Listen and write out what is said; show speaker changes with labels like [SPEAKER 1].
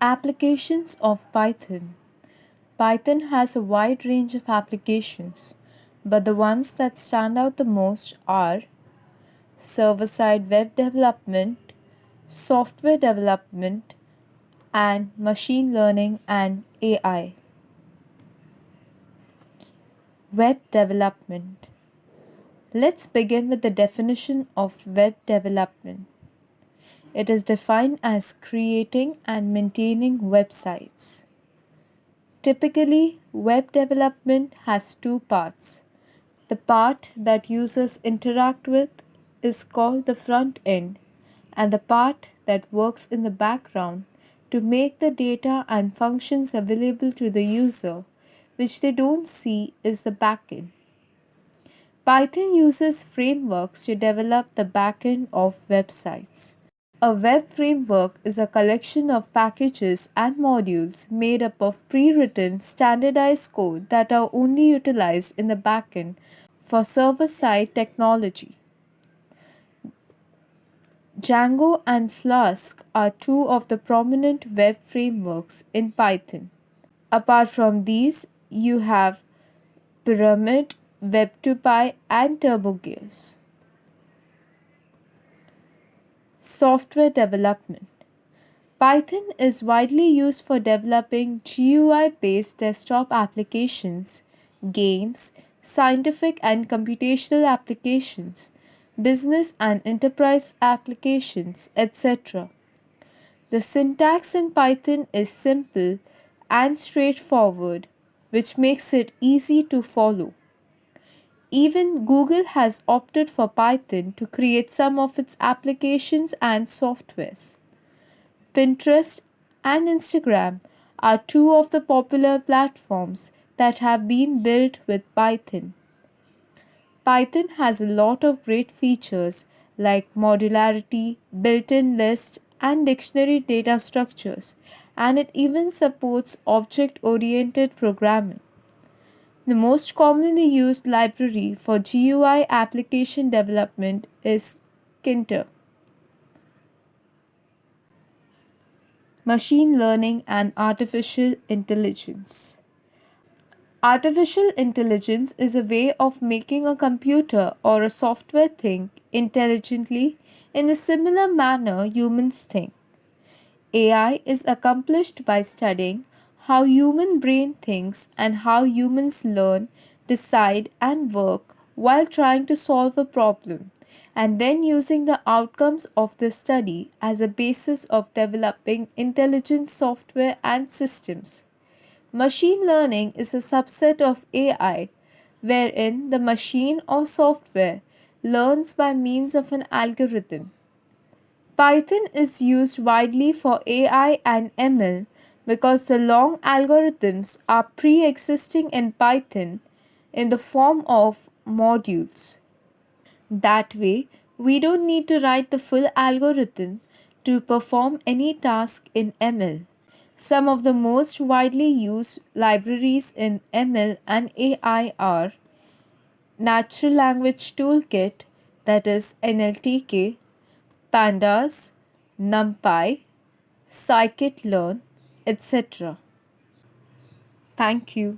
[SPEAKER 1] Applications of Python. Python has a wide range of applications, but the ones that stand out the most are server side web development, software development, and machine learning and AI. Web development. Let's begin with the definition of web development. It is defined as creating and maintaining websites. Typically, web development has two parts. The part that users interact with is called the front end, and the part that works in the background to make the data and functions available to the user, which they don't see, is the backend. Python uses frameworks to develop the backend of websites. A web framework is a collection of packages and modules made up of pre-written standardized code that are only utilized in the backend for server-side technology. Django and Flask are two of the prominent web frameworks in Python. Apart from these, you have Pyramid, Web2Py, and TurboGears. Software development. Python is widely used for developing GUI based desktop applications, games, scientific and computational applications, business and enterprise applications, etc. The syntax in Python is simple and straightforward, which makes it easy to follow. Even Google has opted for Python to create some of its applications and softwares. Pinterest and Instagram are two of the popular platforms that have been built with Python. Python has a lot of great features like modularity, built in lists, and dictionary data structures, and it even supports object oriented programming. The most commonly used library for GUI application development is Kinter. Machine learning and artificial intelligence. Artificial intelligence is a way of making a computer or a software think intelligently in a similar manner humans think. AI is accomplished by studying how human brain thinks and how humans learn, decide and work while trying to solve a problem, and then using the outcomes of the study as a basis of developing intelligent software and systems. Machine learning is a subset of AI wherein the machine or software learns by means of an algorithm. Python is used widely for AI and ML because the long algorithms are pre existing in Python in the form of modules. That way, we don't need to write the full algorithm to perform any task in ML. Some of the most widely used libraries in ML and AI are Natural Language Toolkit, that is NLTK, Pandas, NumPy, scikit-learn, etc. Thank you.